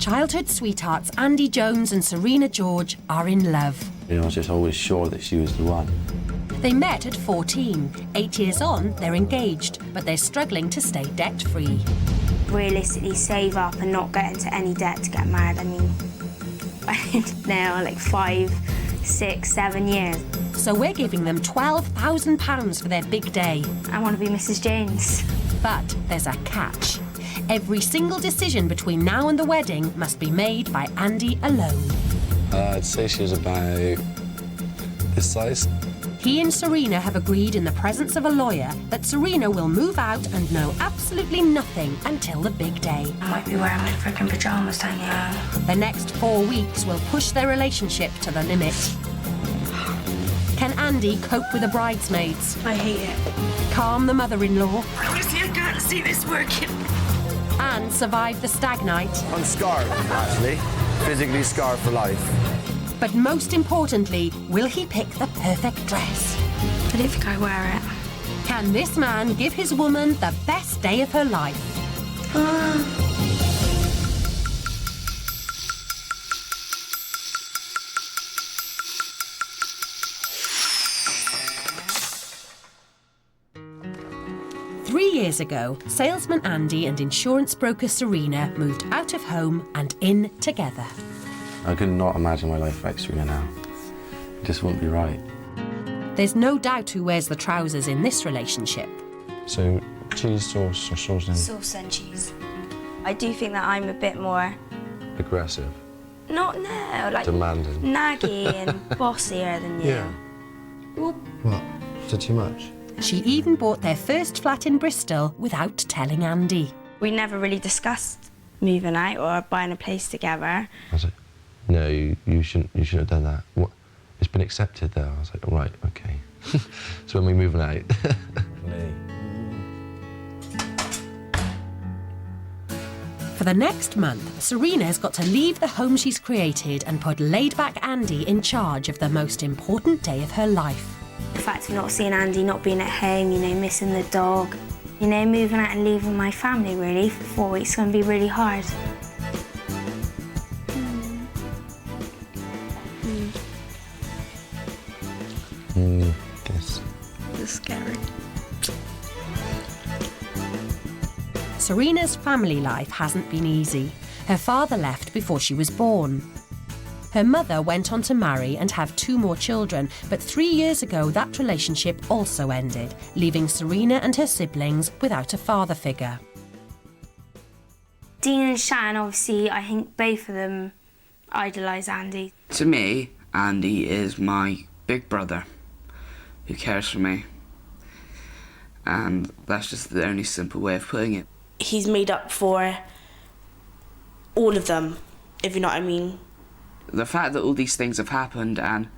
Childhood sweethearts Andy Jones and Serena George are in love. I was just always sure that she was the one. They met at 14. 8 years on, they're engaged, but they're struggling to stay debt-free. Realistically, save up and not get into any debt to get married. I mean, now like 5, 6, 7 years. So we're giving them £12,000 for their big day. I want to be Mrs. Jones. But there's a catch. Every single decision between now and the wedding must be made by Andy alone. I'd say she was about this size. He and Serena have agreed in the presence of a lawyer that Serena will move out and know absolutely nothing until the big day. I might be wearing my freaking pyjamas down here. The next 4 weeks will push their relationship to the limit. Can Andy cope with the bridesmaids? I hate it. Calm the mother-in-law? Honestly, I can't see this working. And survive the stag night? I'm scarred, actually. Physically scarred for life. But most importantly, will he pick the perfect dress? I don't think I wear it. Can this man give his woman the best day of her life? 3 years ago, salesman Andy and insurance broker Serena moved out of home and in together. I could not imagine my life without Serena now. It just wouldn't be right. There's no doubt who wears the trousers in this relationship. So, cheese sauce or sauce and Sauce and cheese. I do think that I'm a bit more... aggressive, Not now, like... demanding. Naggy and bossier than you. Yeah. Well, What? Is it too much? She even bought their first flat in Bristol without telling Andy. we never really discussed moving out or buying a place together. I was like, no, you shouldn't have done that. What? It's been accepted though. I was like, right, okay. So when we're moving out. For the next month, Serena's got to leave the home she's created and put laid-back Andy in charge of the most important day of her life. The fact of not seeing Andy, not being at home, you know, missing the dog, you know, moving out and leaving my family, really, for 4 weeks is going to be really hard. Guess. It's scary. Serena's family life hasn't been easy. Her father left before she was born. Her mother went on to marry and have 2 more children, but 3 years ago that relationship also ended, leaving Serena and her siblings without a father figure. Dean and Shan, obviously, I think both of them idolise Andy. To me, Andy is my big brother who cares for me. And that's just the only simple way of putting it. He's made up for all of them, if you know what I mean. The fact that all these things have happened and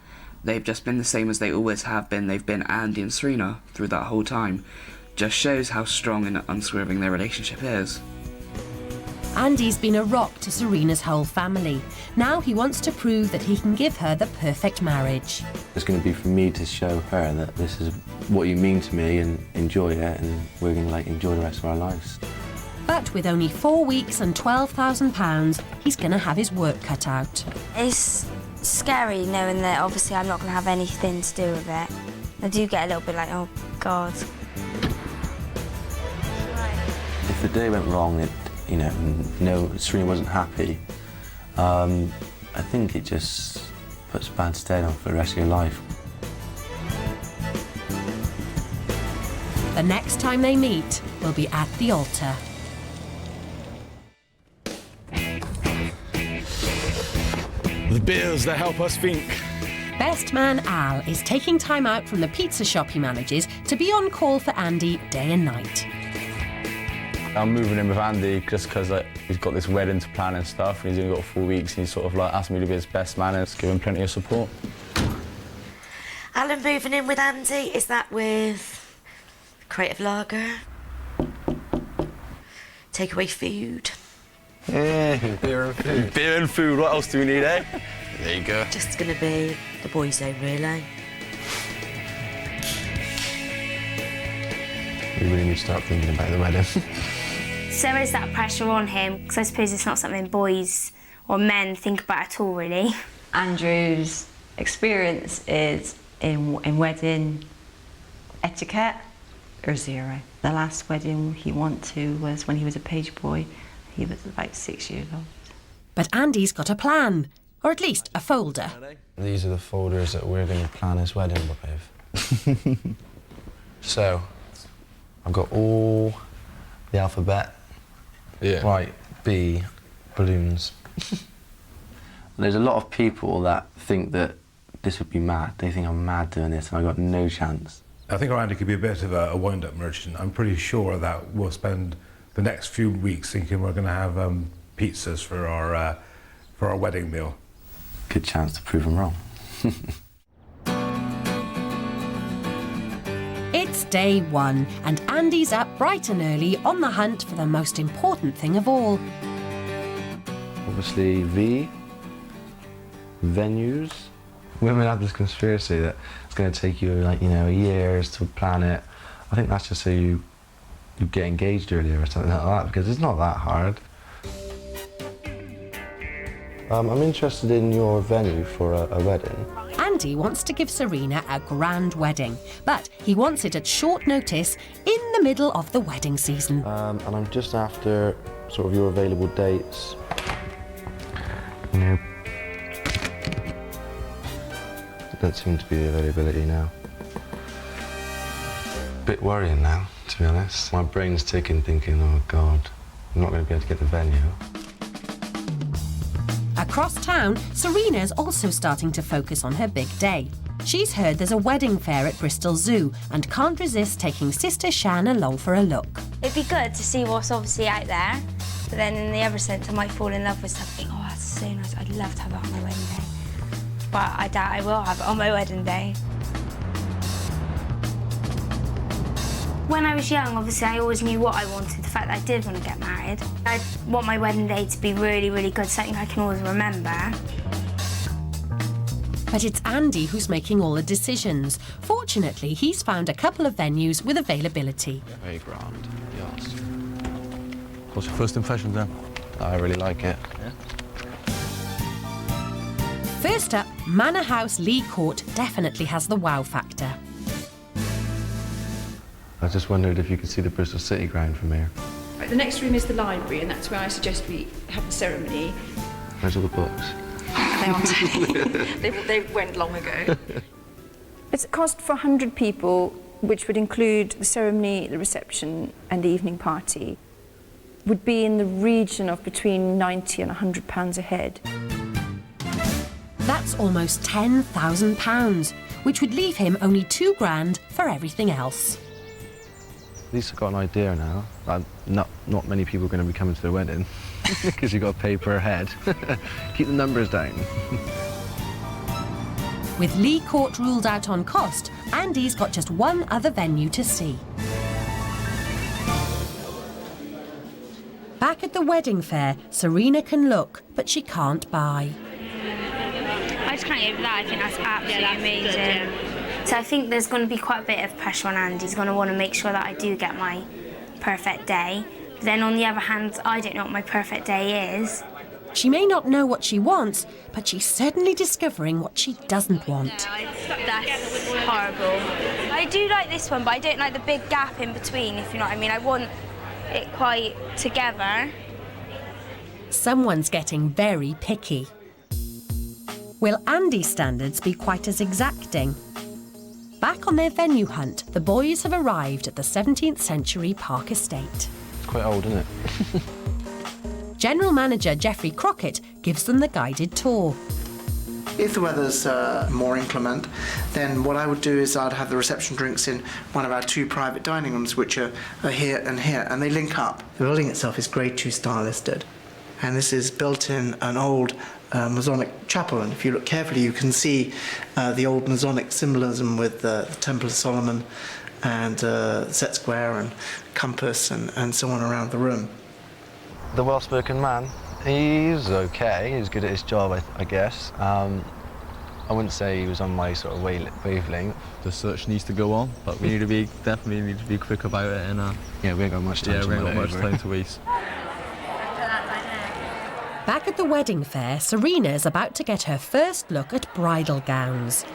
they've just been the same as they always have been, they've been Andy and Serena through that whole time, just shows how strong and unswerving their relationship is. Andy's been a rock to Serena's whole family. Now he wants to prove that he can give her the perfect marriage. It's going to be for me to show her that this is what you mean to me and enjoy it, and we're going to enjoy the rest of our lives. But with only 4 weeks and £12,000, he's going to have his work cut out. It's scary knowing that obviously I'm not going to have anything to do with it. I do get a little bit like, oh, God. If the day went wrong, Serena wasn't happy, I think it just puts bad stead on for the rest of your life. The next time they meet will be at the altar. The beers that help us think. Best man Al is taking time out from the pizza shop he manages to be on call for Andy day and night. I'm moving in with Andy just because he's got this wedding to plan and stuff, and he's only got 4 weeks, and he's sort of asked me to be his best man and give him plenty of support. Alan moving in with Andy, is that with creative lager? Takeaway food? Yeah, beer and food. Beer and food, what else do we need, eh? There you go. Just gonna be the boys' home, really. We really need to start thinking about the wedding. So there is that pressure on him, because I suppose it's not something boys or men think about at all, really. Andrew's experience is in wedding etiquette or 0. The last wedding he went to was when he was a page boy. He was about 6 years old. But Andy's got a plan, or at least a folder. These are the folders that we're going to plan his wedding with. So, I've got all the alphabet. Yeah. Right, B, balloons. There's a lot of people that think that this would be mad. They think I'm mad doing this, and I've got no chance. I think Andy could be a bit of a wind-up merchant. I'm pretty sure that we'll spend the next few weeks thinking we're going to have pizzas for our wedding meal. Good chance to prove them wrong. It's day 1, and Andy's up bright and early on the hunt for the most important thing of all. Obviously, V, venues. Women have this conspiracy that it's going to take you, like, years to plan it. I think that's just so you get engaged earlier or something like that, because it's not that hard. I'm interested in your venue for a wedding. Andy wants to give Serena a grand wedding, but he wants it at short notice in the middle of the wedding season. And I'm just after sort of your available dates. That seems to be the availability now. Bit worrying now, to be honest. My brain's ticking, thinking, oh God, I'm not going to be able to get the venue. Across town, Serena's also starting to focus on her big day. She's heard there's a wedding fair at Bristol Zoo and can't resist taking sister Shan along for a look. It'd be good to see what's obviously out there, but then in the other sense I might fall in love with something. Oh, that's so nice, I'd love to have that on my wedding day. But I doubt I will have it on my wedding day. When I was young, obviously, I always knew what I wanted, the fact that I did want to get married. I want my wedding day to be really, really good, something I can always remember. But it's Andy who's making all the decisions. Fortunately, he's found a couple of venues with availability. Very grand, yes. What's your first impressions then? I really like it. Yeah. First up, Manor House Lee Court definitely has the wow factor. I just wondered if you could see the Bristol City ground from here. Right, the next room is the library, and that's where I suggest we have the ceremony. Where's all the books? They aren't. they went long ago. It's a cost for 100 people, which would include the ceremony, the reception, and the evening party, would be in the region of between £90 and £100 a head. That's almost £10,000, which would leave him only £2,000 for everything else. At least I've got an idea now. Not many people are going to be coming to the wedding because you've got to pay per head. Keep the numbers down. With Lee Court ruled out on cost, Andy's got just one other venue to see. Back at the wedding fair, Serena can look, but she can't buy. I just can't get over that. I think that's absolutely amazing. So I think there's going to be quite a bit of pressure on Andy. He's going to want to make sure that I do get my perfect day. But then on the other hand, I don't know what my perfect day is. She may not know what she wants, but she's certainly discovering what she doesn't want. That's horrible. I do like this one, but I don't like the big gap in between, if you know what I mean. I want it quite together. Someone's getting very picky. Will Andy's standards be quite as exacting? Back on their venue hunt, the boys have arrived at the 17th century Park Estate. It's quite old, isn't it? General Manager Geoffrey Crockett gives them the guided tour. If the weather's more inclement, then what I would do is I'd have the reception drinks in one of our 2 private dining rooms, which are here, and they link up. The building itself is Grade 2 star listed, and this is built in an old Masonic chapel, and if you look carefully you can see the old Masonic symbolism with the Temple of Solomon and set square and compass and so on around the room. The well-spoken man, he's okay, he's good at his job, I guess. I wouldn't say he was on my sort of wavelength. The search needs to go on, but we definitely need to be quick about it. And yeah, we ain't got much time. Yeah, we ain't got much time to waste. Back at the wedding fair, Serena's about to get her first look at bridal gowns.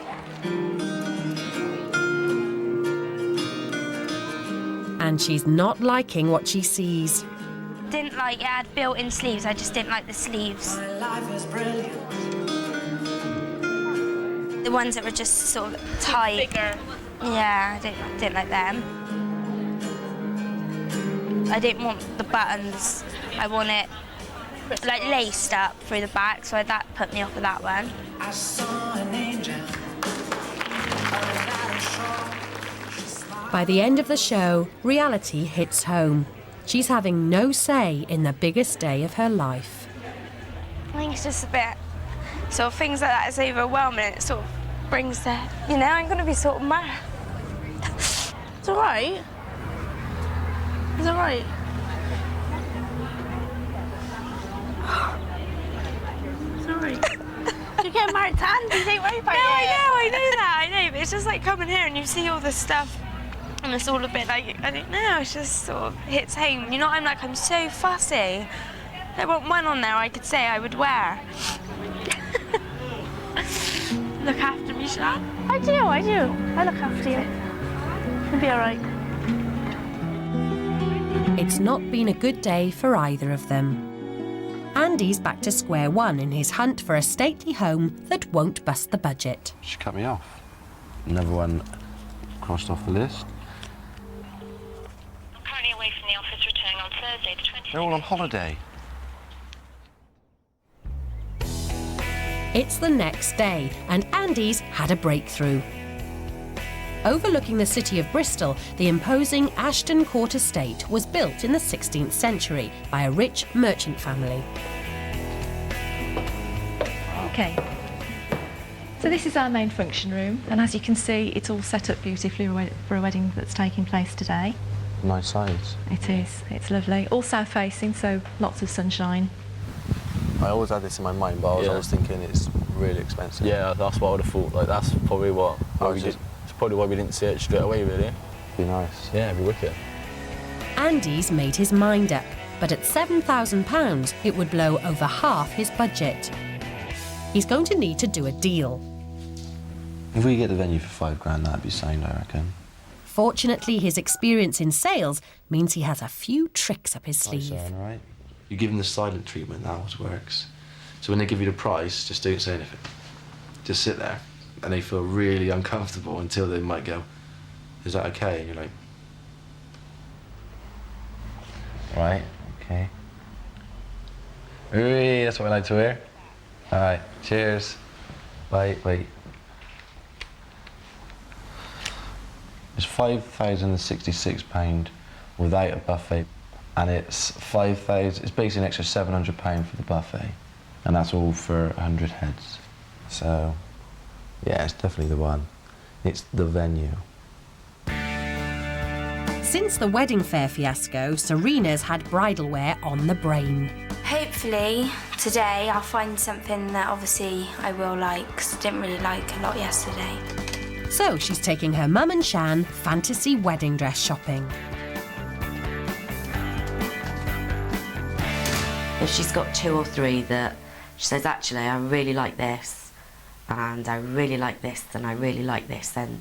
And she's not liking what she sees. Didn't like it had built-in sleeves, I just didn't like the sleeves. The ones that were just sort of tight. Bigger. Yeah, I didn't like them. I didn't want the buttons. I want it like laced up through the back, so that put me off with that one. I saw an angel. By the end of the show, reality hits home. She's having no say in the biggest day of her life. I think it's just a bit, sort of things like that is overwhelming. It sort of brings the, you know, I'm going to be sort of mad. It's all right. It's all right. Sorry. You're getting married to Andy, don't worry about it. I know that, I know, but it's just like coming here and you see all this stuff and it's all a bit like, I don't know, it's just sort of hits home. You know, I'm so fussy. I want one on there I could say I would wear. Look after me, Shan. I do. I look after you. You'll be all right. It's not been a good day for either of them. Andy's back to square one in his hunt for a stately home that won't bust the budget. She cut me off. Another one crossed off the list. I'm currently away from the office, returning on Thursday the 20th. They're all on holiday. It's the next day, and Andy's had a breakthrough. Overlooking the city of Bristol, the imposing Ashton Court estate was built in the 16th century by a rich merchant family. Okay, so this is our main function room, and as you can see, it's all set up beautifully for a wedding that's taking place today. Nice size. It is, it's lovely. All south facing, so lots of sunshine. I always had this in my mind, but I was always thinking it's really expensive. Yeah, that's what I would have thought. Like, that's probably it's probably why we didn't see it straight away, really. Be nice. Yeah, it'd be wicked. Andy's made his mind up, but at £7,000, it would blow over half his budget. He's going to need to do a deal. If we get the venue for £5,000, that'd be sound, I reckon. Fortunately, his experience in sales means he has a few tricks up his sleeve. Nice, right? You give them the silent treatment, that always works. So when they give you the price, just don't say anything. Just sit there, and they feel really uncomfortable until they might go, "Is that okay?" And you're like, "Right, okay." Ooh, that's what I like to hear. All right, cheers. Wait. It's £5,066 without a buffet. And it's it's basically an extra £700 for the buffet, and that's all for 100 heads. So, yeah, it's definitely the one. It's the venue. Since the wedding fair fiasco, Serena's had bridal wear on the brain. Hopefully today I'll find something that obviously I will like, because I didn't really like a lot yesterday. So she's taking her mum and Shan fantasy wedding dress shopping. If she's got 2 or 3 that she says, actually, I really like this, and I really like this, and I really like this, then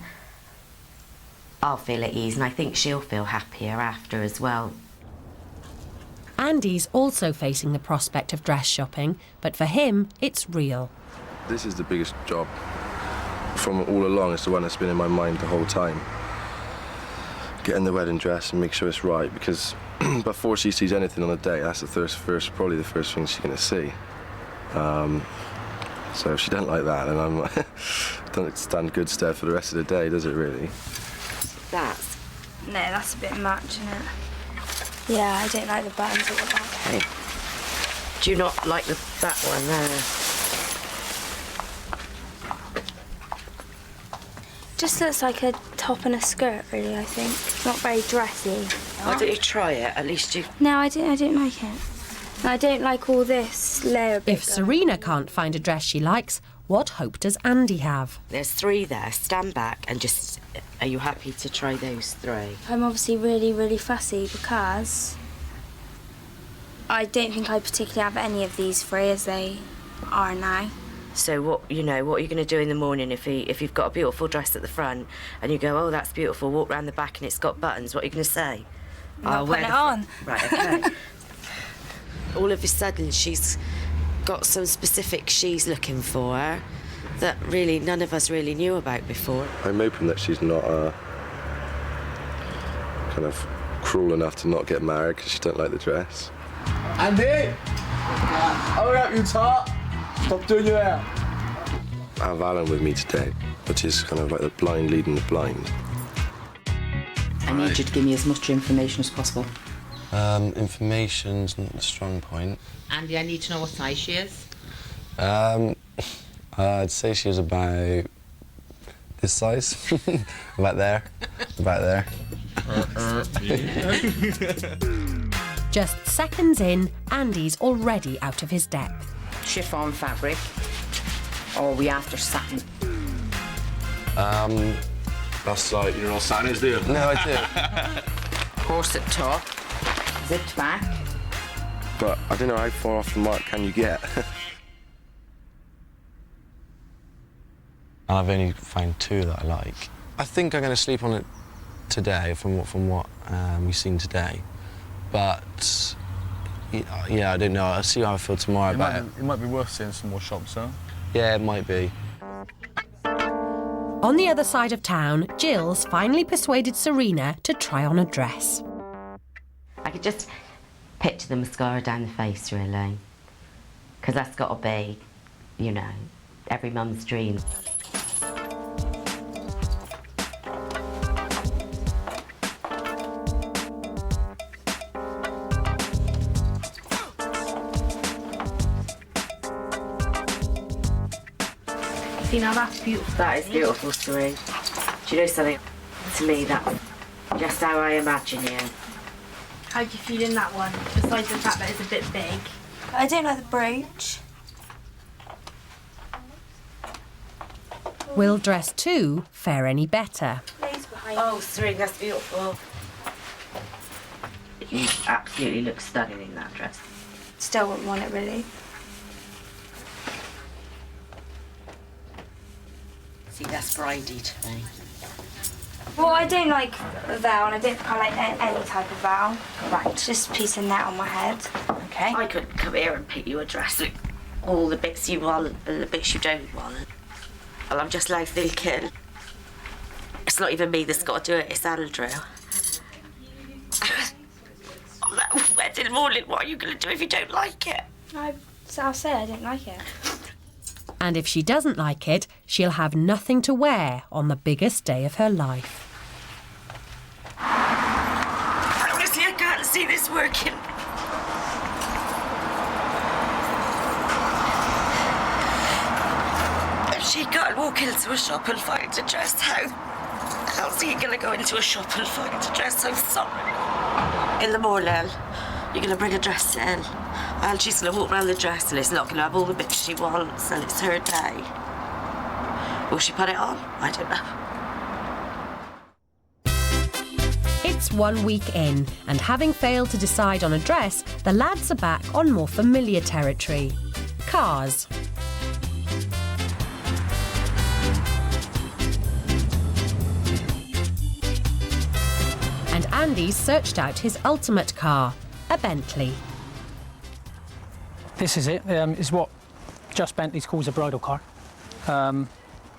I'll feel at ease, and I think she'll feel happier after as well. Andy's also facing the prospect of dress shopping, but for him, it's real. This is the biggest job from all along. It's the one that's been in my mind the whole time. Getting the wedding dress and make sure it's right, because before she sees anything on the day, that's probably the first thing she's going to see. So if she doesn't like that, then don't stand good stead for the rest of the day, does it really? No, that's a bit much, isn't it? Yeah, I don't like the buttons at the back. Okay. Do you not like that one there? Just looks like a top and a skirt, really, I think. Not very dressy. Why don't you try it? At least you... No, I don't like it. I don't like all this layer bit. If Serena can't find a dress she likes, What hope does Andy have? There's 3 there. Stand back and just... Are you happy to try those 3? I'm obviously really, really fussy because I don't think I particularly have any of these 3 as they are now. So what are you going to do in the morning if you've got a beautiful dress at the front and you go, oh, that's beautiful, walk round the back and it's got buttons, what are you going to say? I'll put it on. Right, OK. All of a sudden she's got some specifics she's looking for that really none of us really knew about before. I'm hoping that she's not kind of cruel enough to not get married because she don't like the dress. Andy! Hurry up, you tart! Stop doing your hair. I have Alan with me today, which is kind of like the blind leading the blind. I need you to give me as much information as possible. Information's not the strong point. Andy, I need to know what size she is. I'd say she was about this size. About there. About there. Just seconds in, Andy's already out of his depth. Chiffon fabric, or are we after satin? That's like, you know what satin is, do you? No, I do. Corset top, zipped back. But I don't know how far off the mark can you get. I've only found 2 that I like. I think I'm going to sleep on it today from what we've seen today. But yeah, I don't know. I'll see how I feel tomorrow about it. It might be worth seeing some more shops, huh? Yeah, it might be. On the other side of town, Jill's finally persuaded Serena to try on a dress. I could just picture the mascara down the face, really. Because that's got to be, every mum's dream. See, now that's beautiful. That is beautiful, Serena. Do you know something? To me, that's just how I imagine you. How do you feel in that one? Besides the fact that it's a bit big. I don't like the brooch. Will dress 2 fare any better? Oh, Serena, that's beautiful. You absolutely look stunning in that dress. Still wouldn't want it, really. See, that's bridey to me. Well, I don't like a veil, and I like any type of veil. Right, just a piece of net on my head. Okay. I could come here and pick you a dress with all the bits you want and the bits you don't want. Well, I'm just like thinking, it's not even me that's got to do it, it's Andrew. On that wedding morning, what are you going to do if you don't like it? I'll say I don't like it. And if she doesn't like it, she'll have nothing to wear on the biggest day of her life. Honestly, I can't see this working. If she can't walk into a shop and find a dress, how's he going to go into a shop and find a dress? I'm sorry. In the morning, you're going to bring a dress in, and she's going to walk around the dress, and it's not going to have all the bits she wants, and it's her day. Will she put it on? I don't know. It's 1 week in, and having failed to decide on a dress, the lads are back on more familiar territory. Cars. And Andy's searched out his ultimate car, a Bentley. This is it. Is what Just Bentley's calls a bridal car.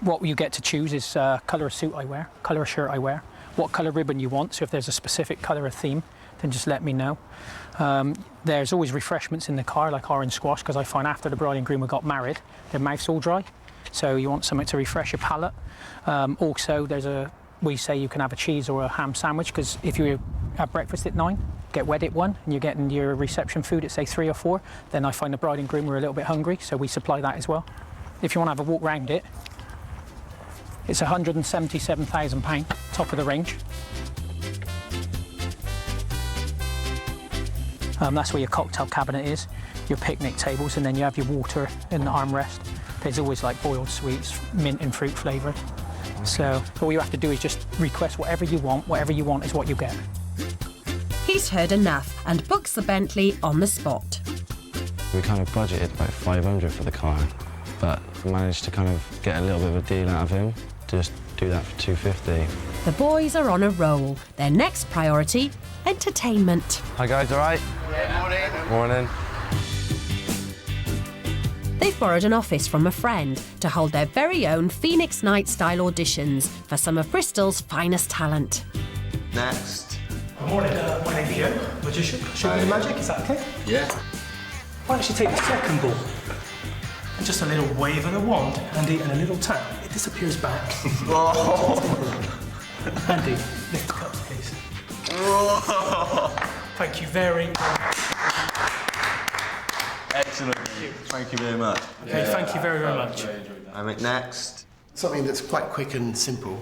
What you get to choose is colour of suit I wear, colour of shirt I wear, what colour ribbon you want. So if there's a specific colour or theme, then just let me know. There's always refreshments in the car, like orange squash, because I find after the bride and groom have got married, their mouth's all dry. So you want something to refresh your palate. Also, we say you can have a cheese or a ham sandwich, because if you have breakfast at 9, get wed at 1, and you're getting your reception food at, say, 3 or 4, then I find the bride and groom are a little bit hungry, so we supply that as well. If you want to have a walk round it, it's £177,000, top of the range. That's where your cocktail cabinet is, your picnic tables, and then you have your water in the armrest. There's always like boiled sweets, mint and fruit flavoured. So all you have to do is just request whatever you want is what you get. He's heard enough and books the Bentley on the spot. We kind of budgeted about 500 for the car, but managed to kind of get a little bit of a deal out of him. Just do that for 250. The boys are on a roll. Their next priority, entertainment. Hi guys, all right? Yeah, morning. Morning. They've borrowed an office from a friend to hold their very own Phoenix Night-style auditions for some of Bristol's finest talent. Next. Good morning, my name's Ian, magician. Show me the magic, is that okay? Yeah. Why don't you take the second ball? And just a little wave of the wand, Andy, and a little tap. It disappears back. Andy, lift the cups, please. Thank you very much. Excellent. Thank you very much. Okay, thank you very, very much. I make next. Something that's quite quick and simple.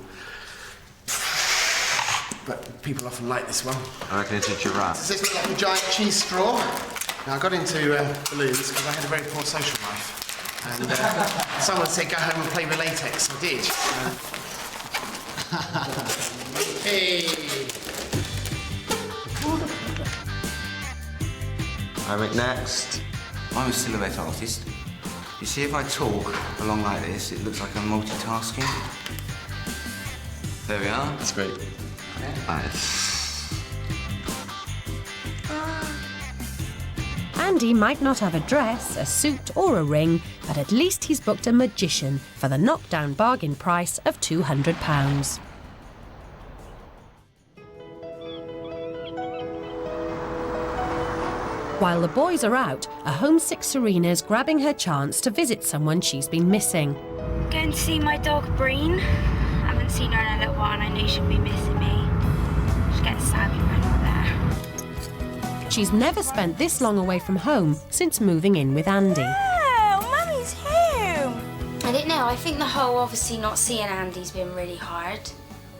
But people often like this one. I reckon it's a giraffe. Does this look like a giant cheese straw? Now, I got into balloons because I had a very poor social life. And someone said go home and play with latex. I did. Hey! I make next. I'm a silhouette artist. You see, if I talk along like this, it looks like I'm multitasking. There we are. That's great. Nice. Andy might not have a dress, a suit or a ring, but at least he's booked a magician for the knockdown bargain price of £200. While the boys are out, a homesick Serena's grabbing her chance to visit someone she's been missing. Going to see my dog, Breen. I haven't seen her in a little while and I knew she'd be missing me. She's getting sad when I'm not there. She's never spent this long away from home since moving in with Andy. Oh, Mummy's home! I don't know, I think the whole obviously not seeing Andy's been really hard.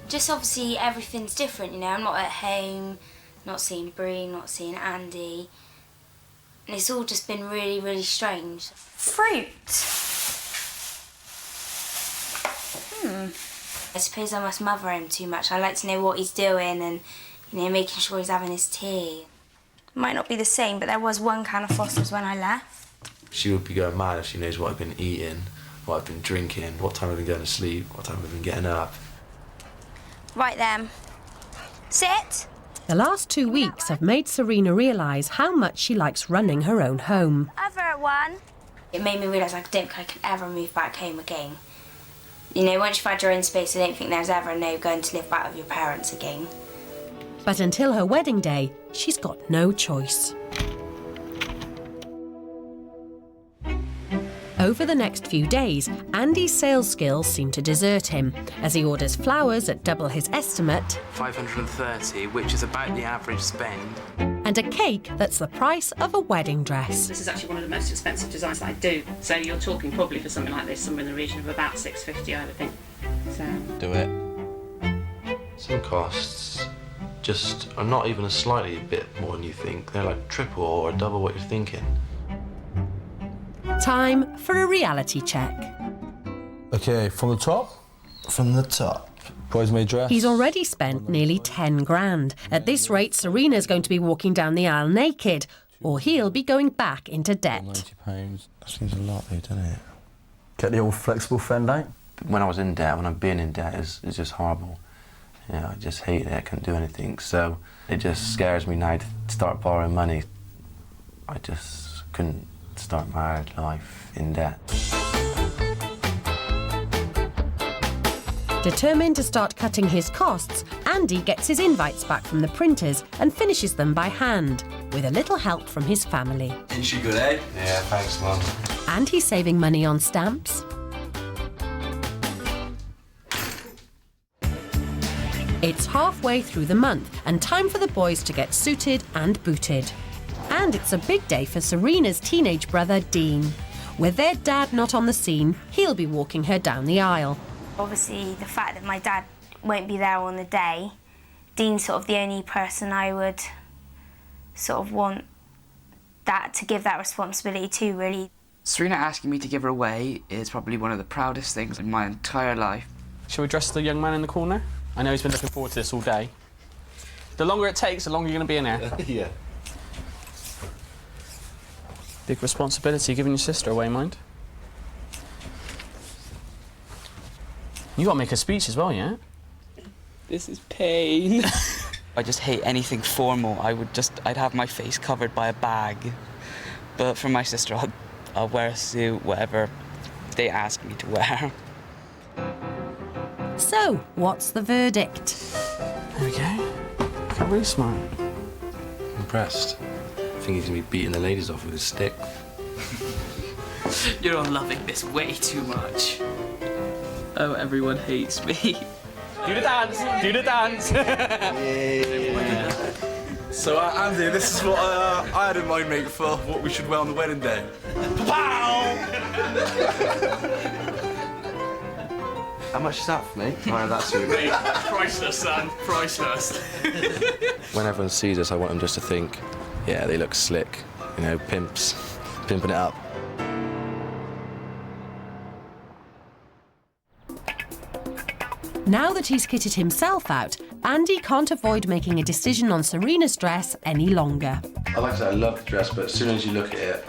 Just obviously everything's different, you know, I'm not at home, not seeing Breen, not seeing Andy. And it's all just been really, really strange. Fruit. I suppose I must mother him too much. I like to know what he's doing and, you know, making sure he's having his tea. Might not be the same, but there was one can of Foster's when I left. She would be going mad if she knows what I've been eating, what I've been drinking, what time I've been going to sleep, what time I've been getting up. Right then. Sit. The last 2 weeks have made Serena realise how much she likes running her own home. Other one. It made me realise I don't think I can ever move back home again. You know, once you've had your own space, I don't think there's ever a no going to live back with your parents again. But until her wedding day, she's got no choice. Over the next few days, Andy's sales skills seem to desert him as he orders flowers at double his estimate, 530, which is about the average spend. and a cake that's the price of a wedding dress. This is actually one of the most expensive designs that I do. So you're talking probably for something like this, somewhere in the region of about $650, I would think. So. Do it. Some costs just are not even a slightly bit more than you think. They're like triple or double what you're thinking. Time for a reality check. Okay, from the top? From the top. Bridesmaid dress. He's already spent nearly 10 grand. At this rate, Serena's going to be walking down the aisle naked, or he'll be going back into debt. £90. That seems a lot though, doesn't it? Get the old flexible fend out. When I was in debt, when I've been in debt, it's just horrible. You know, I just hate it, I can't do anything. So it just scares me now to start borrowing money. I just couldn't start my life in debt. Determined to start cutting his costs, Andy gets his invites back from the printers and finishes them by hand, with a little help from his family. Ain't she good, eh? Yeah, thanks, Mum. And he's saving money on stamps. It's halfway through the month and time for the boys to get suited and booted. And it's a big day for Serena's teenage brother, Dean. With their dad not on the scene, he'll be walking her down the aisle. Obviously, the fact that my dad won't be there on the day, Dean's sort of the only person I would sort of want that to give that responsibility to, really. Serena asking me to give her away is probably one of the proudest things in my entire life. Shall we dress the young man in the corner? I know he's been looking forward to this all day. The longer it takes, the longer you're going to be in here. Yeah. Big responsibility giving your sister away, mind. You got to make a speech as well, yeah? This is pain. I just hate anything formal. I'd have my face covered by a bag. But for my sister, I'll wear a suit, whatever they ask me to wear. So, what's the verdict? There we go. Got really smart. Impressed. I think he's going to be beating the ladies off with his stick. You're all loving this way too much. Oh, everyone hates me. Do the dance! Do the dance! Yeah. So, Andy, this is what I had in mind, mate, for what we should wear on the wedding day. How much is that for me? I have that suit. Priceless, son. Priceless. When everyone sees us, I want them just to think, yeah, they look slick. You know, pimps. Pimping it up. Now that he's kitted himself out, Andy can't avoid making a decision on Serena's dress any longer. Like I said, I love the dress, but as soon as you look at it,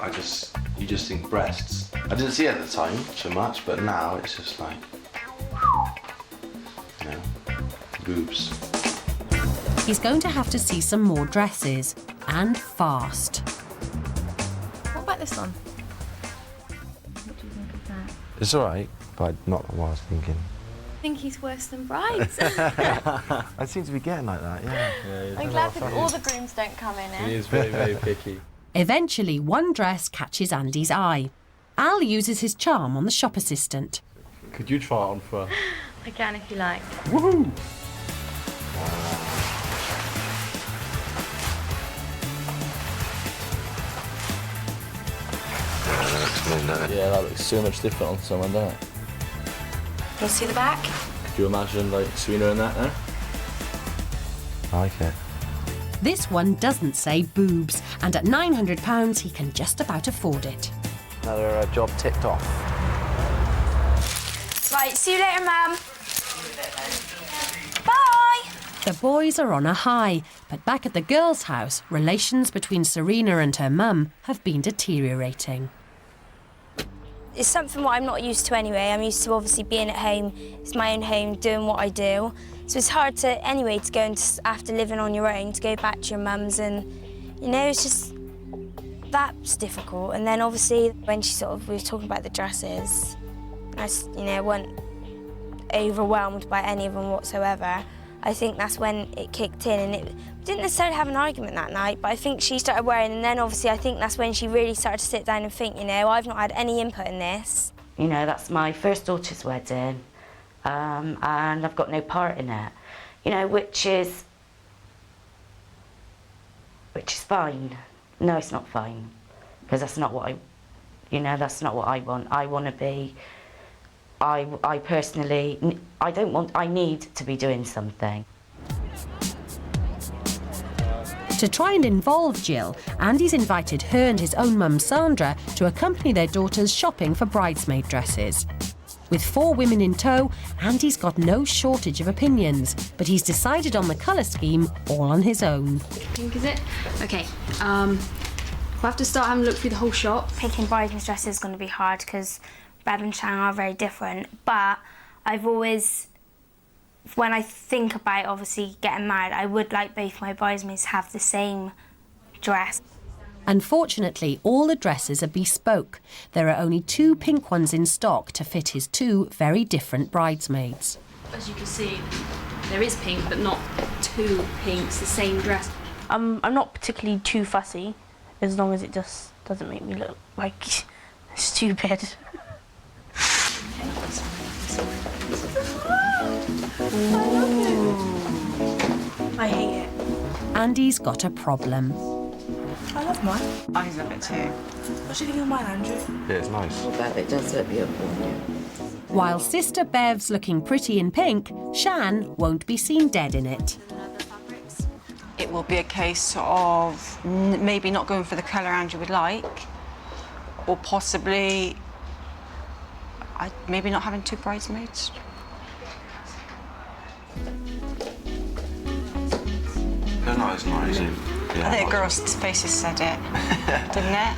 you just think breasts. I didn't see it at the time so much, but now it's just like, you know, boobs. He's going to have to see some more dresses, and fast. What about this one? What do you think of that? It's all right, but not what I was thinking. I think he's worse than Brides. I seem to be getting like that, yeah. I'm glad that all the grooms don't come in, He is very, very picky. Eventually, one dress catches Andy's eye. Al uses his charm on the shop assistant. Could you try it on for... I can if you like. Woohoo! Yeah, that looks so much different on someone, doesn't it? Do you see the back? Could you imagine, like, Serena in that there? I like it. This one doesn't say boobs, and at £900 he can just about afford it. Another job ticked off. Right, see you later, Mum. Bye! The boys are on a high, but back at the girls' house, relations between Serena and her mum have been deteriorating. It's something what I'm not used to anyway. I'm used to obviously being at home. It's my own home, doing what I do. So it's hard to, anyway, to go and after living on your own, to go back to your mum's and, you know, it's just, that's difficult. And then obviously when we were talking about the dresses, I wasn't overwhelmed by any of them whatsoever. I think that's when it kicked in, and it didn't necessarily have an argument that night, but I think she started wearing, and then obviously I think that's when she really started to sit down and think, you know, I've not had any input in this. You know, that's my first daughter's wedding, and I've got no part in it. You know, which is fine. No, it's not fine, because that's not what that's not what I want. I want to be. I personally, I need to be doing something. To try and involve Jill, Andy's invited her and his own mum Sandra to accompany their daughters shopping for bridesmaid dresses. With 4 women in tow, Andy's got no shortage of opinions, but he's decided on the colour scheme all on his own. Pink, is it? Okay, we'll have to start having a look through the whole shop. Picking bridesmaid dresses is going to be hard because Bev and Shan are very different, but I've always, when I think about obviously getting married, I would like both my bridesmaids to have the same dress. Unfortunately, all the dresses are bespoke. There are only 2 pink ones in stock to fit his 2 very different bridesmaids. As you can see, there is pink, but not 2 pinks, the same dress. I'm not particularly too fussy, as long as it just doesn't make me look like stupid. I hate it. Andy's got a problem. I love mine. I love it too. What do you think of mine, Andrew? Yeah, it's nice. I bet it does look beautiful. While sister Bev's looking pretty in pink, Shan won't be seen dead in it. it will be a case of maybe not going for the colour Andrew would like, or possibly maybe not having 2 bridesmaids. They're not as nice. I think a girl's faces said it, didn't it?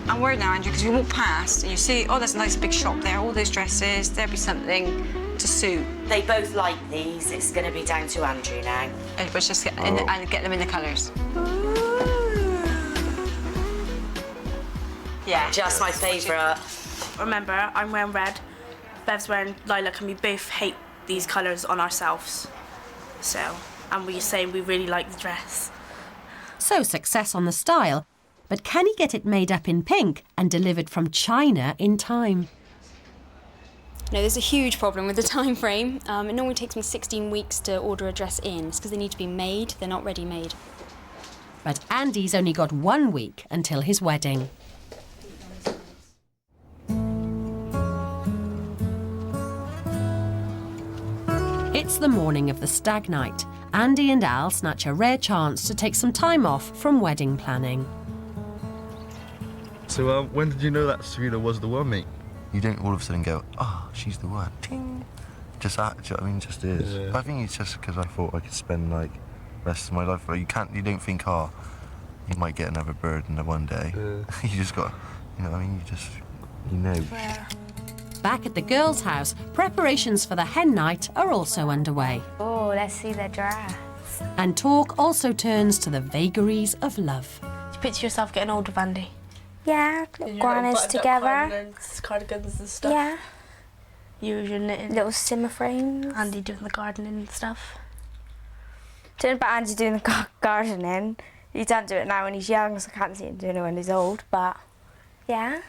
I'm worried now, Andrew, because we walk past and you see, oh, there's a nice big shop there, all those dresses, there'll be something to suit. They both like these. It's going to be down to Andrew now. But just get, and get them in the colours. Yeah, just my favourite. Remember, I'm wearing red, Bev's wearing lilac, and we both hate these colours on ourselves. So, and we're saying we really like the dress. So success on the style, but can he get it made up in pink and delivered from China in time? No, there's a huge problem with the time frame. It normally takes me 16 weeks to order a dress in. It's because they need to be made, they're not ready-made. But Andy's only got 1 week until his wedding. It's the morning of the stag night. Andy and Al snatch a rare chance to take some time off from wedding planning. So, when did you know that Serena was the one, mate? You don't all of a sudden go, oh, she's the one. Ting. Just that, do you know what I mean? Just is. Yeah. I think it's just because I thought I could spend like the rest of my life. Like, you don't think, oh, you might get another bird in there one day. You just got, you know what I mean? You know. Back at the girls' house, preparations for the hen night are also underway. Oh, let's see the dress. And talk also turns to the vagaries of love. Do you picture yourself getting older, Andy? Yeah, grannies together. Cardigans and stuff. Yeah. You with your knitting. Little simmer frames. Andy doing the gardening and stuff. Turn about Andy doing the gardening. He doesn't do it now when he's young, so I can't see him doing it when he's old, but yeah.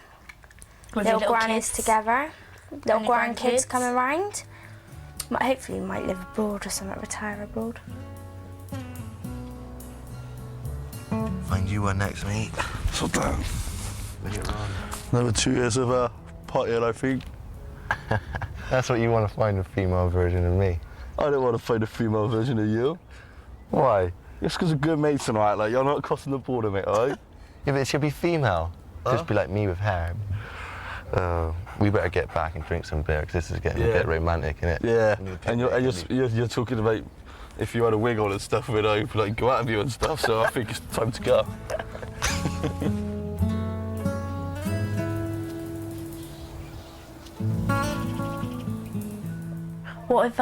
With your little little grannies kids. together. Little your grandkids grandkids. coming round. Hopefully he might live abroad or something, retire abroad. Find you one next, mate. So damn. Another 2 years of partying, I think. That's what you want to find a female version of me. I don't want to find a female version of you. Why? Just because of good mates and all right, like, you're not crossing the border, mate, all right? Yeah, but it should be female. Just be like me with hair. We better get back and drink some beer, because this is getting a bit romantic, isn't it? Yeah, and you're talking about if you had a wig on and stuff, we'd like go out of you and stuff, so I think it's time to go. What if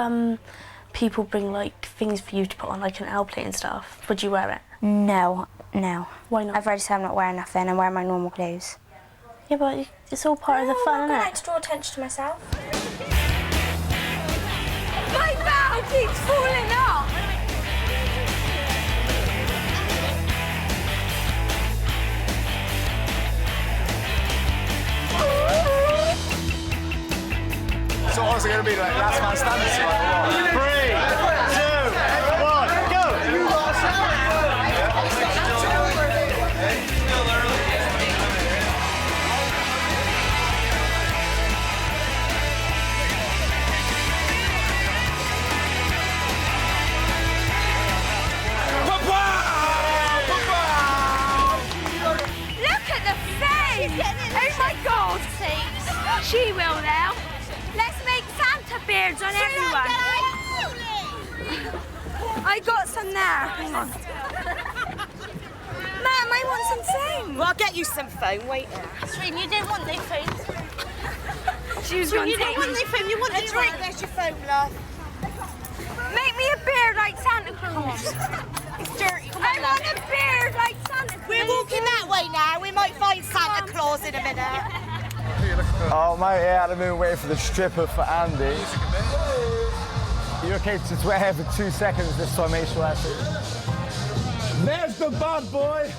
people bring like things for you to put on like an L plate and stuff? Would you wear it? No. Why not? I've already said I'm not wearing nothing. I'm wearing my normal clothes. Yeah, but it's all part of the fun, isn't it? To draw attention to myself. My belt keeps falling off. So what's it going to be like? Last man standing style? 3, 2, 1, go! Look at the face! Oh my God! She will now. Let's make Santa beards on everyone. I got some there. Hang on. Ma'am, I want some foam. Well, I'll get you some foam. Wait there. Serena, you don't want no foam. She was Serena, going you to don't want no foam. You want a drink. There's your foam, love. Make me a beard like Santa Claus. It's dirty. Come I on, love. want a beard like Santa Claus. We're walking that way now. We might find Santa Claus in a minute. Oh, mate, yeah, at the moment waiting for the stripper for Andy. You okay to sweat here for 2 seconds this time, make sure that's it. There's the bad boy!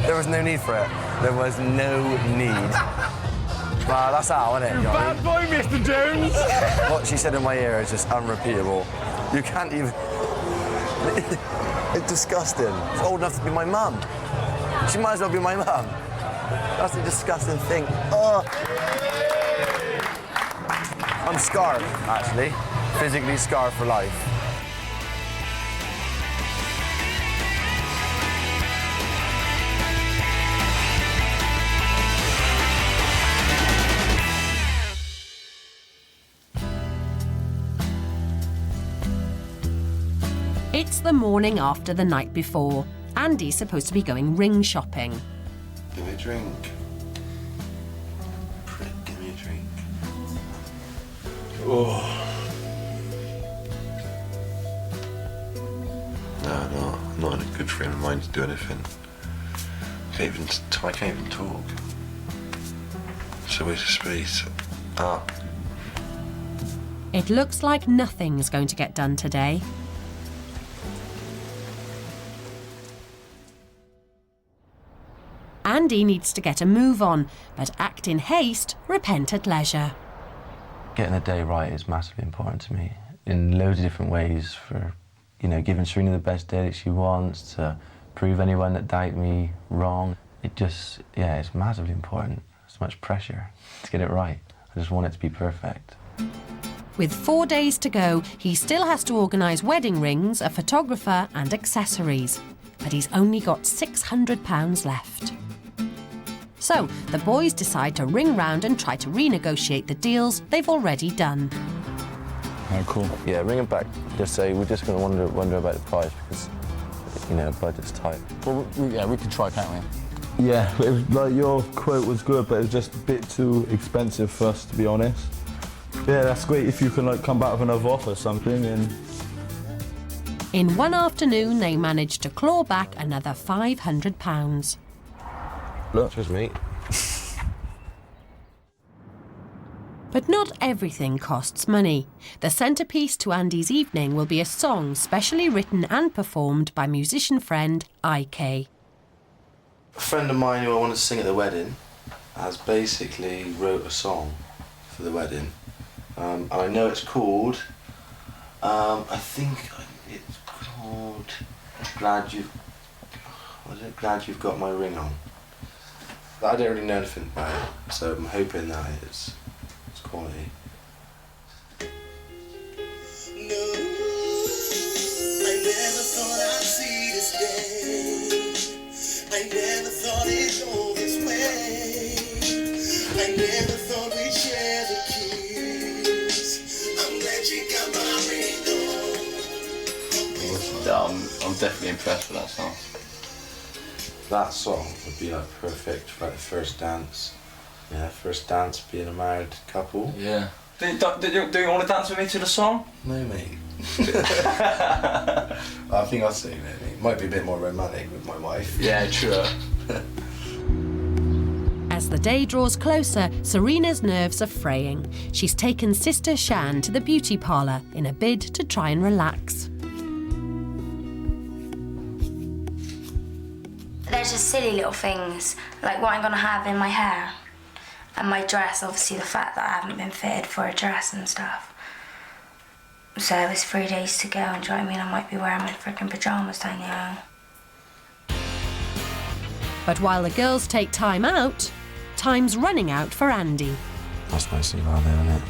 There was no need for it. There was no need. Wow, that's Al, isn't it? You know what I mean? Bad boy, Mr. Jones! What she said in my ear is just unrepeatable. You can't even... It's disgusting. It's old enough to be my mum. She might as well be my mum. That's a disgusting thing. Oh. I'm scarred, actually. Physically scarred for life. It's the morning after the night before. Andy's supposed to be going ring shopping. Give me a drink. Prick, give me a drink. Oh. No, I'm not in a good frame of mind to do anything. I can't even talk. It's a waste of space. It looks like nothing's going to get done today. Andy needs to get a move on, but act in haste, repent at leisure. Getting a day right is massively important to me in loads of different ways, for, you know, giving Serena the best day that she wants, to prove anyone that doubt me wrong. It just, yeah, it's massively important. There's so much pressure to get it right. I just want it to be perfect. With 4 days to go, he still has to organise wedding rings, a photographer and accessories. But he's only got £600 left. So, the boys decide to ring round and try to renegotiate the deals they've already done. Oh, cool. Yeah, ring them back. Just say, we're just going to wonder about the price because, you know, budget's tight. Well, yeah, we can try, can't we? Yeah, it was, like, your quote was good, but it was just a bit too expensive for us, to be honest. Yeah, that's great if you can, like, come back with another offer or something. And in one afternoon, they managed to claw back another £500. Look, just me. But not everything costs money. The centrepiece to Andy's evening will be a song specially written and performed by musician friend IK. A friend of mine who I wanted to sing at the wedding has basically wrote a song for the wedding. And I know it's called, I think it's called Glad You've Got My Ring On. I don't really know anything about it, so I'm hoping that it's quality. I never thought I'd see this day. I never thought it'd go this way. I never thought we'd share the kiss. I'm glad you got my ring on. I'm definitely impressed with that song. That song would be like perfect for like the first dance. Yeah, first dance being a married couple. Yeah. Do you want to dance with me to the song? No, mate. I think I'll say maybe. Might be a bit more romantic with my wife. Yeah, true. As the day draws closer, Serena's nerves are fraying. She's taken sister Shan to the beauty parlour in a bid to try and relax. There's just silly little things, like what I'm going to have in my hair. And my dress, obviously the fact that I haven't been fitted for a dress and stuff. So there's 3 days to go, and do you know what I mean? I might be wearing my freaking pyjamas down here. But while the girls take time out, time's running out for Andy. That's mostly around there, isn't it?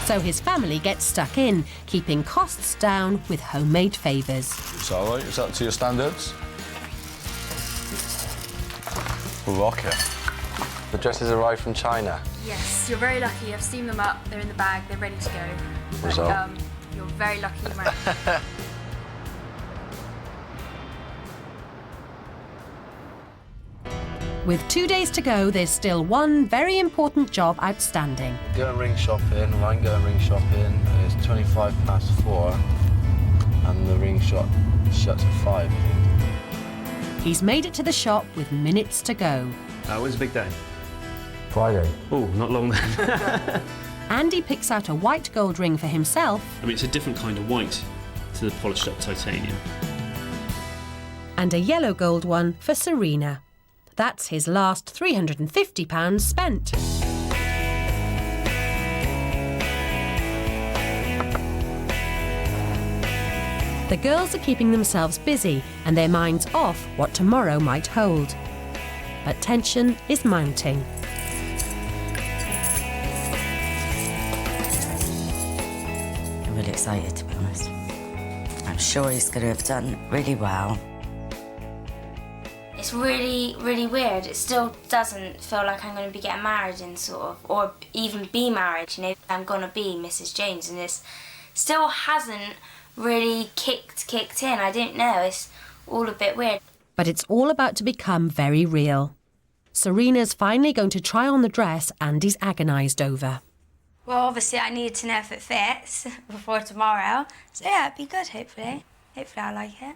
So his family gets stuck in, keeping costs down with homemade favours. it's all right. Is that to your standards? Rocker. The dresses arrived from China. Yes, you're very lucky. I've steamed them up. They're in the bag. They're ready to go. Result. You're very lucky, man. With 2 days to go, there's still one very important job outstanding. Going ring shopping, well, I'm going ring shopping. It's 4:25, and the ring shop shuts at 5. He's made it to the shop with minutes to go. When's the big day? Friday. Oh, not long then. Andy picks out a white gold ring for himself. I mean, it's a different kind of white to the polished up titanium. And a yellow gold one for Serena. That's his last £350 spent. The girls are keeping themselves busy and their minds off what tomorrow might hold. But tension is mounting. I'm really excited, to be honest. I'm sure he's going to have done really well. It's really, really weird. It still doesn't feel like I'm going to be getting married in sort of, or even be married, you know. I'm going to be Mrs. James, and it still hasn't really kicked in. I don't know, it's all a bit weird. But it's all about to become very real. Serena's finally going to try on the dress Andy's agonised over. Well, obviously I need to know if it fits before tomorrow. So yeah, it'd be good, hopefully. Hopefully I like it.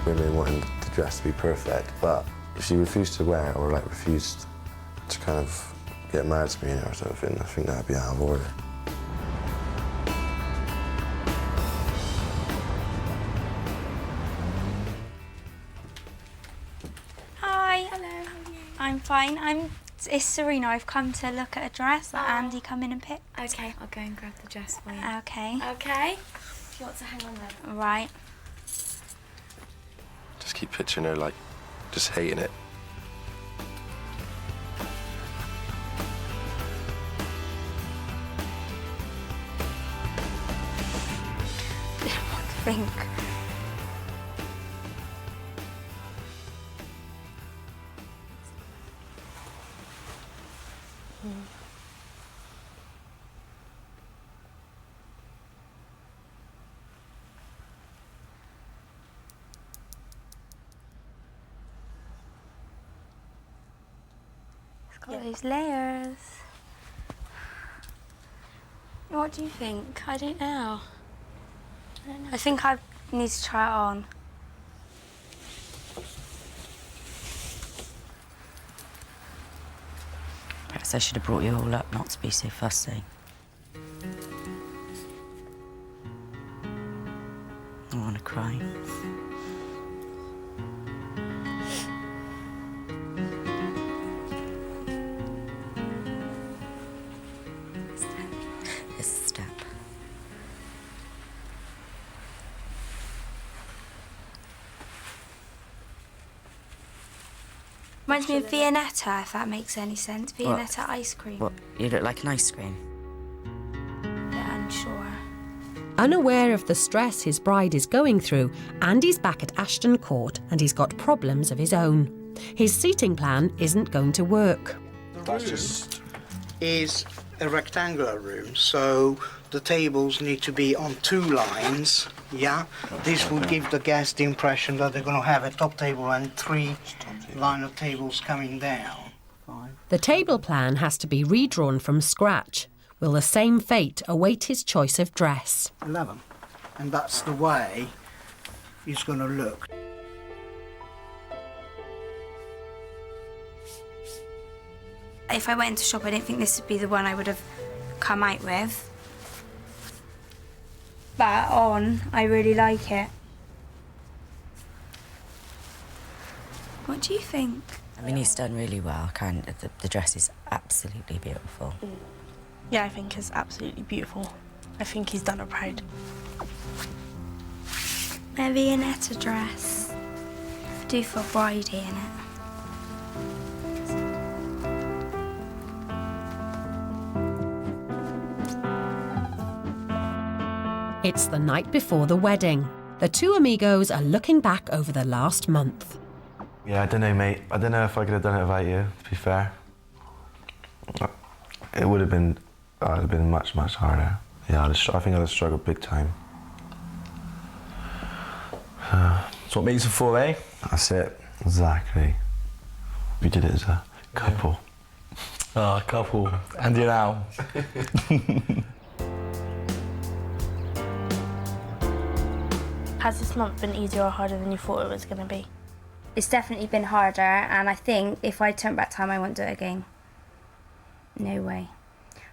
Women wanting the dress to be perfect, but if she refused to wear it or like refused to kind of get married to me or something, I think that'd be out of order. Hi. Hello, how are you? I'm fine. It's Serena. I've come to look at a dress that Andy come in and picked. Okay, I'll go and grab the dress for you. Okay. Okay. If you want to hang on there. Right. Just keep picturing her like, just hating it. I don't know what to think. Got those layers. What do you think? I don't know. I think I need to try it on. Perhaps I should have brought you all up not to be so fussy. I want to cry. Reminds me of Viennetta, if that makes any sense. Viennetta ice cream. What? You look like an ice cream. Yeah, unsure. Unaware of the stress his bride is going through, Andy's back at Ashton Court and he's got problems of his own. His seating plan isn't going to work. The room is a rectangular room, so the tables need to be on 2 lines, yeah? This will give the guest the impression that they're going to have a top table and 3 line of tables coming down. The table plan has to be redrawn from scratch. Will the same fate await his choice of dress? 11. And that's the way it's going to look. If I went into shop, I don't think this would be the one I would have come out with. But on, I really like it. What do you think? I mean, he's done really well. The dress is absolutely beautiful. Yeah, I think it's absolutely beautiful. I think he's done her proud. A Viennetta dress. I do feel bridey in it. It's the night before the wedding. The two amigos are looking back over the last month. Yeah, I don't know, mate. I don't know if I could have done it without you, to be fair. It would have been, much, much harder. Yeah, I think I'd have struggled big time. That's what makes it for, eh? That's it, exactly. We did it as a couple. Ah, couple. And you now. Has this month been easier or harder than you thought it was going to be? It's definitely been harder, and I think if I turn back time, I won't do it again. No way.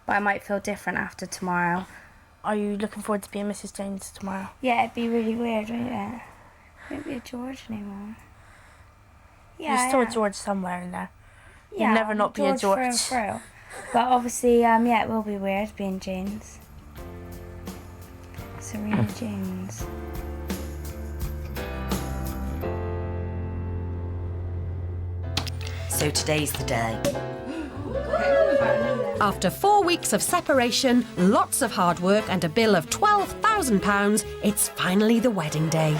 But I might feel different after tomorrow. Are you looking forward to being Mrs. James tomorrow? Yeah, it'd be really weird, wouldn't it? It won't be a George anymore. Yeah, You're still a George somewhere in there. Yeah, You'll never not be a George. Through and through. But obviously, yeah, it will be weird being jeans. Serena jeans. So today's the day. After 4 weeks of separation, lots of hard work and a bill of £12,000, it's finally the wedding day.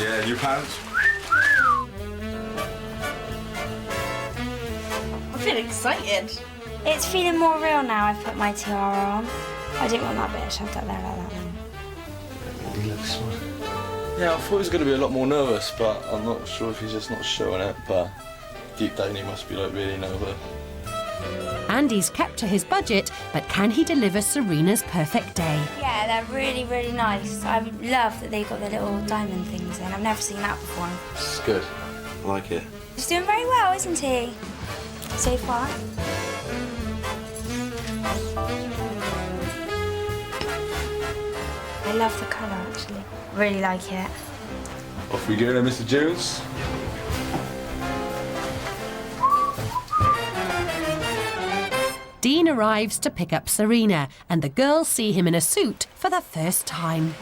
Yeah, new pants. I'm feeling excited. It's feeling more real now I've put my tiara on. I didn't want that bit shoved up there like that one. He looks smart. Yeah, I thought he was going to be a lot more nervous, but I'm not sure if he's just not showing it, but deep down he must be like really nervous. Andy's kept to his budget, but can he deliver Serena's perfect day? Yeah, they're really, really nice. I love that they've got the little diamond things in. I've never seen that before. It's good. I like it. He's doing very well, isn't he? So far. I love the colour, actually. Really like it. Off we go then, Mr. Jones. Dean arrives to pick up Serena, and the girls see him in a suit for the first time.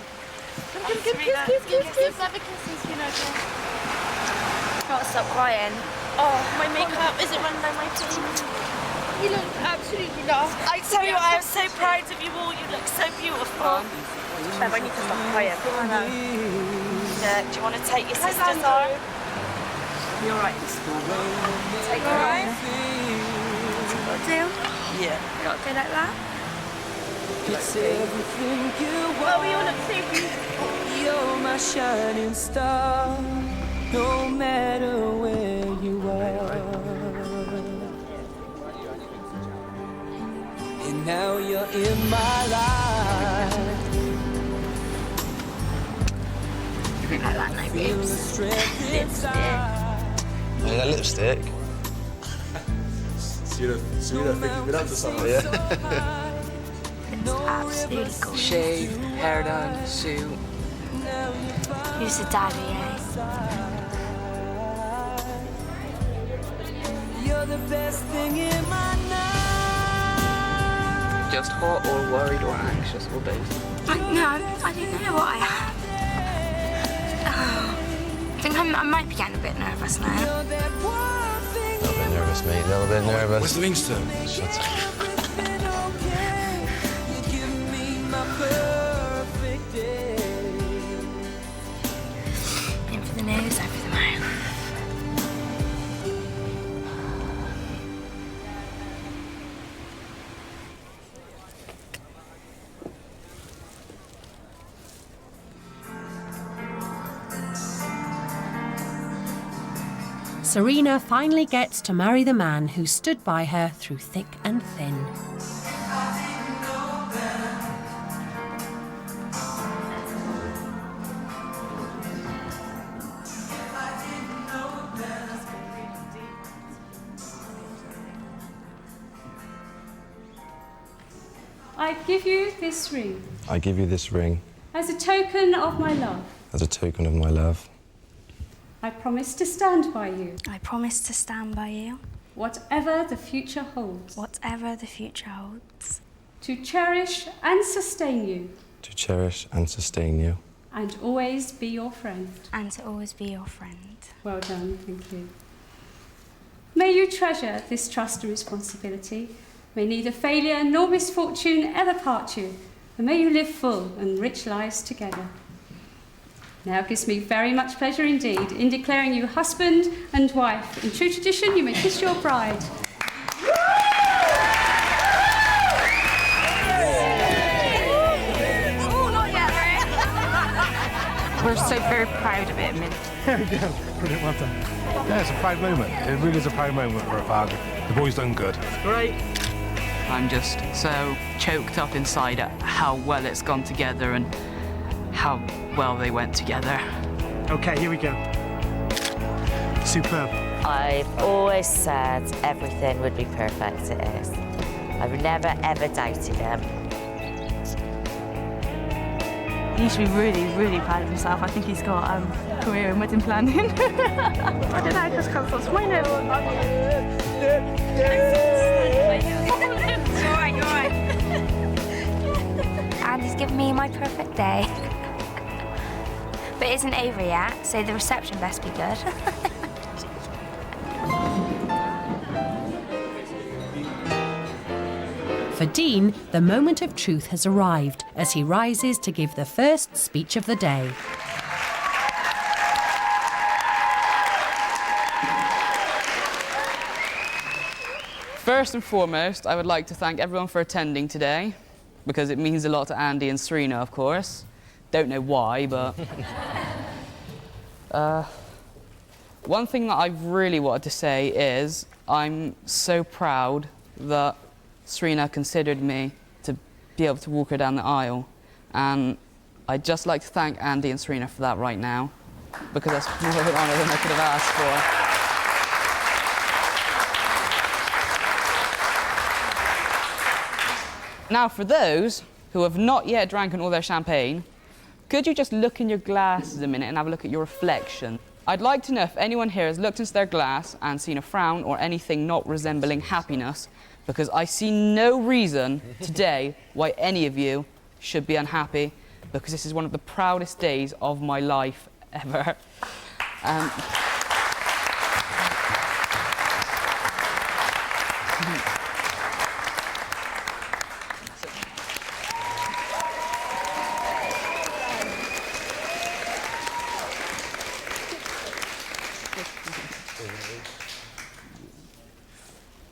Kiss. Have a kiss, you know. Can't stop crying. Oh, my makeup isn't running down my teeth. You look absolutely lost. I tell you what, I'm so proud of you all. You look so beautiful. Bev, I need to stop crying. Yeah, do you want to take your sister's arm? You're right. Take her arm. What do? Yeah. Not do like that. It's everything you want. Oh, you look so beautiful. You're my shining star, no matter where you are. And now you're in my life. I like my boobs. Is that lipstick? Serena think you've been up to something, It's absolutely gorgeous. Shave, hair done, suit. Who's the daddy, eh? You're the best thing in my life. Just hot or worried or anxious or both? I don't know what I am. I think I might be getting a bit nervous now. A little bit nervous, mate. A little bit nervous. Where's the wings to? Shut up. In for the nose, out for the mouth. Serena finally gets to marry the man who stood by her through thick and thin. I give you this ring I give you this ring as a token of my love. as a token of my love. I promise to stand by you. I promise to stand by you. Whatever the future holds. Whatever the future holds. To cherish and sustain you. To cherish and sustain you. And always be your friend. And to always be your friend. Well done, thank you. May you treasure this trust and responsibility. May neither failure nor misfortune ever part you. And may you live full and rich lives together. Now it gives me very much pleasure indeed in declaring you husband and wife. In true tradition, you may kiss your bride. We're so very proud of him. There we go. Brilliant, well done. Yeah, it's a proud moment. It really is a proud moment for a father. The boy's done good. Great. I'm just so choked up inside at how well it's gone together and how well they went together. Okay, here we go. Superb. I've always said everything would be perfect. It is. I've never ever doubted him. He should be really, really proud of himself. I think he's got a career in wedding planning. I don't know, I just can't stop smiling. It's all right, you're all right. Andy's given me my perfect day. But it isn't over yet, so the reception best be good. For Dean, the moment of truth has arrived as he rises to give the first speech of the day. First and foremost, I would like to thank everyone for attending today, because it means a lot to Andy and Serena, of course. Don't know why, but... one thing that I really wanted to say is I'm so proud that Serena considered me to be able to walk her down the aisle. And I'd just like to thank Andy and Serena for that right now, because that's more of an honour than I could have asked for. Now, for those who have not yet drank all their champagne, could you just look in your glasses a minute and have a look at your reflection? I'd like to know if anyone here has looked into their glass and seen a frown or anything not resembling happiness, because I see no reason today why any of you should be unhappy, because this is one of the proudest days of my life ever.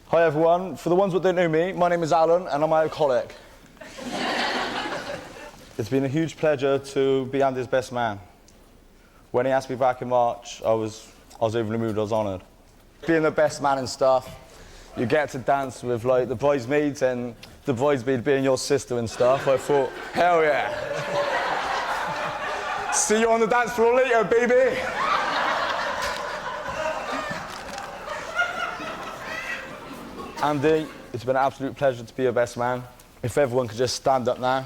Hi everyone, for the ones that don't know me, my name is Alan and I'm an alcoholic. It's been a huge pleasure to be Andy's best man. When he asked me back in March, I was over the mood, I was honoured. Being the best man and stuff, you get to dance with like the bridesmaids and the bridesmaid being your sister and stuff. I thought, hell yeah. See you on the dance floor later, baby. Andy, it's been an absolute pleasure to be your best man. If everyone could just stand up now.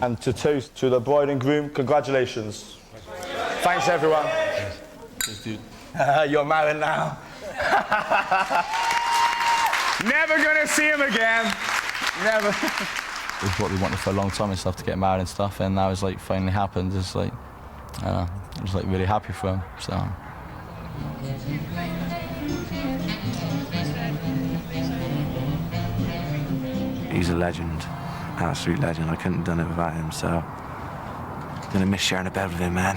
And to toast to the bride and groom, congratulations. Thanks, everyone. Cheers, dude. You're married now. Never gonna see him again. Never. It was what we wanted for a long time and stuff, to get married and stuff, and now it's like finally happened. It's like, I don't know, I'm just like really happy for him, so. He's a legend, absolute legend. I couldn't have done it without him, so I'm gonna miss sharing a bed with him, man.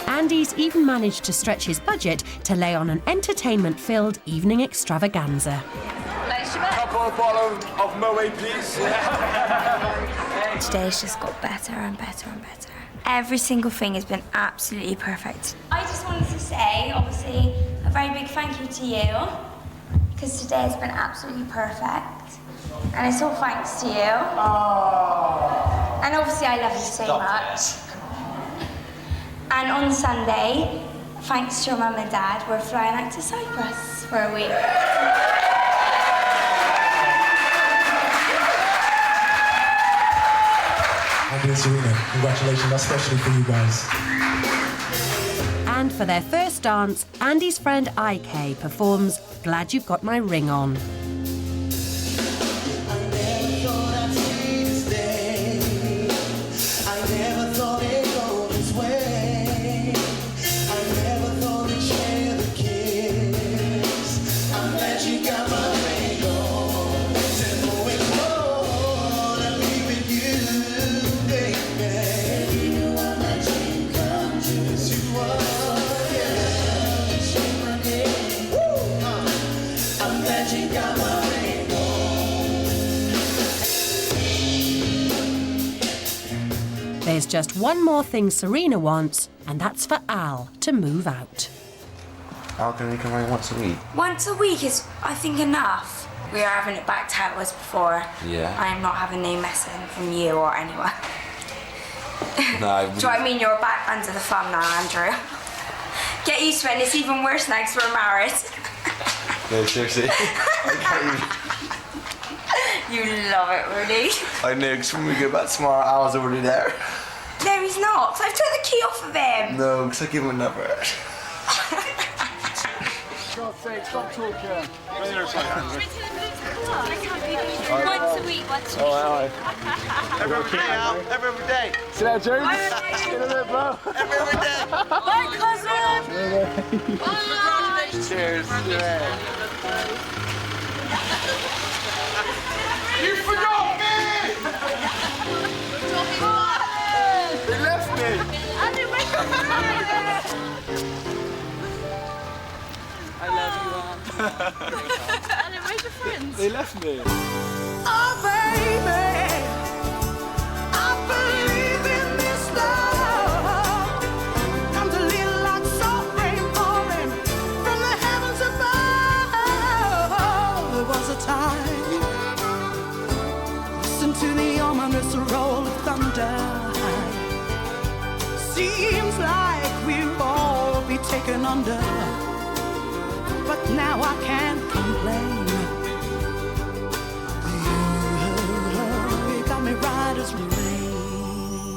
Andy's even managed to stretch his budget to lay on an entertainment-filled evening extravaganza. Couple of bottles of Moet, please. Today's just got better and better and better. Every single thing has been absolutely perfect. I just wanted to say, obviously, a very big thank you to you, because today has been absolutely perfect. And it's all thanks to you. And obviously I love you so much. And on Sunday, thanks to your mum and dad, we're flying out to Cyprus for a week. Andy and Serena, congratulations, especially for you guys. And for their first dance, Andy's friend IK performs Glad You've Got My Ring On. There's just one more thing Serena wants, and that's for Al to move out. Al can only come around once a week. Once a week is, I think, enough. We are having it back to how it was before. Yeah. I am not having no messing from you or anyone. No. Do you know what I mean? You're back under the thumb now, Andrew. Get used to it, and it's even worse now because we're married. No, seriously. You love it, Rudy. I know, because when we go back tomorrow, Al's already there. No, he's not. So I've took the key off of him. No, because I give him a number. God's sake, stop talking. Once a week, once a week. Every day. See that, James? See you in a bit, bro. Every day. Bye, cousin. Bye. Cheers. You forgot me! They left me! I love you, And it made your friends. They left me. Oh, baby, I believe in this love. Comes a little like soft rain pouring from the heavens above. There was a time. Listen to the ominous roll of thunder. Seems like we'll all be taken under. But now I can't complain. You got me right as rain.